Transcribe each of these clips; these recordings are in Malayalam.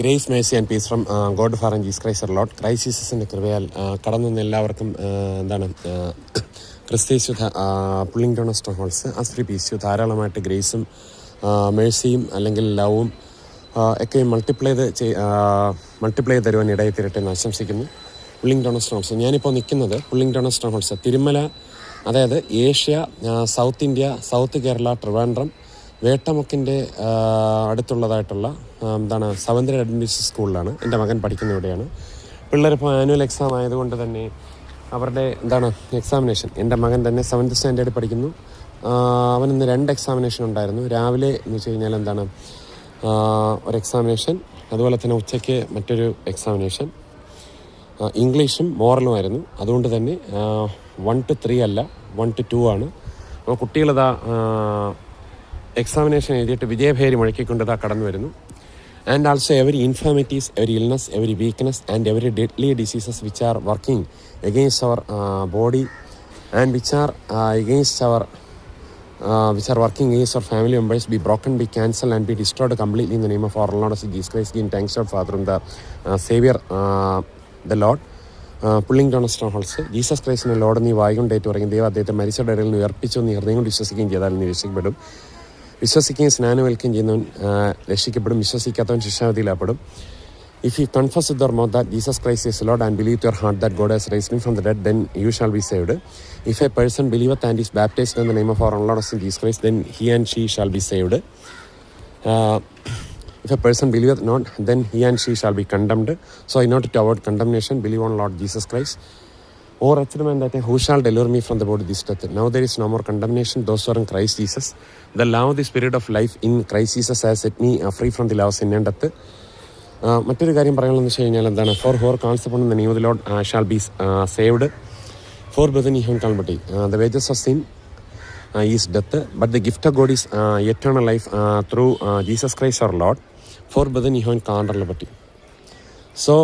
Grace mercy and peace from God father and Jesus Christ Lord. Christ ജീസസിൻ്റെ കൃപയാൽ കടന്നു വന്ന എല്ലാവർക്കും ക്രിസ്തീശു പുള്ളിംഗ് ഡോൺ സ്ട്രോങ് ഹോൾസ് ആസ്ഫ്രി പീസ് ധാരാളമായിട്ട് ഗ്രേസും മേഴ്സിയും അല്ലെങ്കിൽ ലവും ഒക്കെ മൾട്ടിപ്ലൈ തരുവാൻ ഇടയിൽ തീരട്ടെ എന്ന് ആശംസിക്കുന്നു. പുള്ളിംഗ് ഡോൺ സ്ട്രോങ് ഹോൾസ് ഞാനിപ്പോൾ നിൽക്കുന്നത് pulling down strongholds Thirumala, അതായത് Asia, South India, south Kerala, Trivandrum, വേട്ടമുക്കിൻ്റെ അടുത്തുള്ളതായിട്ടുള്ള സെവൻത് അഡ്വന്റിസ്റ്റ് സ്കൂളിലാണ് എൻ്റെ മകൻ പഠിക്കുന്ന ഇവിടെയാണ്. പിള്ളേരിപ്പോൾ ആനുവൽ എക്സാം ആയതുകൊണ്ട് തന്നെ അവരുടെ എക്സാമിനേഷൻ, എൻ്റെ മകൻ തന്നെ 7th സ്റ്റാൻഡേർഡിൽ പഠിക്കുന്നു. അവനിന്ന് 2 എക്സാമിനേഷൻ ഉണ്ടായിരുന്നു. രാവിലെ എന്ന് വെച്ച് കഴിഞ്ഞാൽ ഒരു എക്സാമിനേഷൻ, അതുപോലെ തന്നെ ഉച്ചയ്ക്ക് മറ്റൊരു എക്സാമിനേഷൻ. ഇംഗ്ലീഷും മോറലുമായിരുന്നു. അതുകൊണ്ട് തന്നെ 1 to 3 അല്ല, 1 to 2 ആണ്. അപ്പോൾ കുട്ടികളിതാ എക്സാമിനേഷൻ എഴുതിയിട്ട് വിജയഭേരി മുഴക്കിക്കൊണ്ടിതാ കടന്നു വരുന്നു. And also every infirmities, every illness, every weakness and every deadly diseases which are working against our body and which are working against our family members be broken, be cancelled and be destroyed completely in the name of our Lord Jesus Christ. Giving thanks to Father and the Savior, the Lord. Pulling down strongholds Jesus ക്രൈസ്റ്റിൻ്റെ ലോഡ് നീ വായിക്കൊണ്ടേറ്റ് പറയും ദൈവം അദ്ദേഹത്തെ മരിച്ച ഇടയിൽ നിന്ന് ഉയർപ്പിച്ചു നീ ഹൃദയം കൊണ്ട് വിശ്വസിക്കുകയും ചെയ്താൽ നീ രക്ഷിക്കപ്പെടും. വിശ്വസിക്കുകയും സ്നാനമേൽക്കുകയും ചെയ്യുന്നവൻ രക്ഷിക്കപ്പെടും, വിശ്വസിക്കാത്തവൻ ശിക്ഷാവിധിയിലാപ്പെടും. If you confess with your mouth that Jesus Christ is Lord and believe with your heart that God has raised him from the dead, then you shall be saved. If a person believeth and is baptized in the name of our Lord Jesus Christ, then he and she shall be saved. If a person believeth not, then he and she shall be condemned. So I note to avoid condemnation, believe on Lord Jesus Christ. O wretched man that who shall deliver me from the body of this death? Now there is no more condemnation, those who are in Christ Jesus. The law of the Spirit of life in Christ Jesus has set me free from the law of sin and death. മറ്റൊരു കാര്യം പറയാനുള്ളതെന്ന് വെച്ച് കഴിഞ്ഞാൽ for whoever calls upon the name of the Lord shall be saved. For brethren him കാൽമട്ടി the wages of sin is death but the gift of God is eternal life through Jesus Christ our Lord. For brethren him കാണ്ടർലപട്ടി. So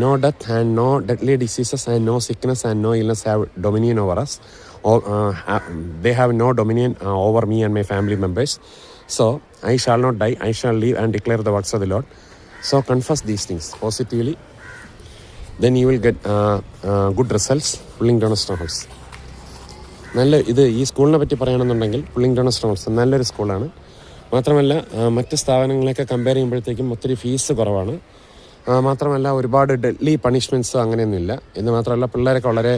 no death and no deadly diseases and no sickness and no illness have dominion over us. They have no dominion over me and my family members. So I shall not die, I shall live and declare the works of the Lord. So confess these things positively, then you will get good results. Pulling down strongholds ഈ സ്കൂളിനെ പറ്റി പറയുകയാണെന്നുണ്ടെങ്കിൽ പുള്ളിംഗ് ഡോൺ സ്ട്രോങ് ഹോൾസ് നല്ലൊരു സ്കൂളാണ്. മാത്രമല്ല മറ്റ് സ്ഥാപനങ്ങളെയൊക്കെ കമ്പയർ ചെയ്യുമ്പോഴത്തേക്കും ഒത്തിരി ഫീസ് കുറവാണ്. മാത്രമല്ല ഒരുപാട് ഡെഡ്ലി പണിഷ്മെൻറ്റ്സ് അങ്ങനെയൊന്നുമില്ല. എന്ന് മാത്രമല്ല പിള്ളേരൊക്കെ വളരെ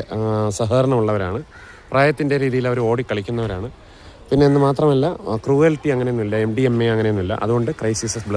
സഹകരണമുള്ളവരാണ്. പ്രായത്തിൻ്റെ രീതിയിൽ അവർ ഓടിക്കളിക്കുന്നവരാണ്. പിന്നെ എന്ന് മാത്രമല്ല ക്രൂവൽറ്റി അങ്ങനെയൊന്നുമില്ല, MDMA അങ്ങനെയൊന്നുമില്ല. അതുകൊണ്ട് ക്രൈസ്റ്റ് ജീസസ് ബ്ലസ്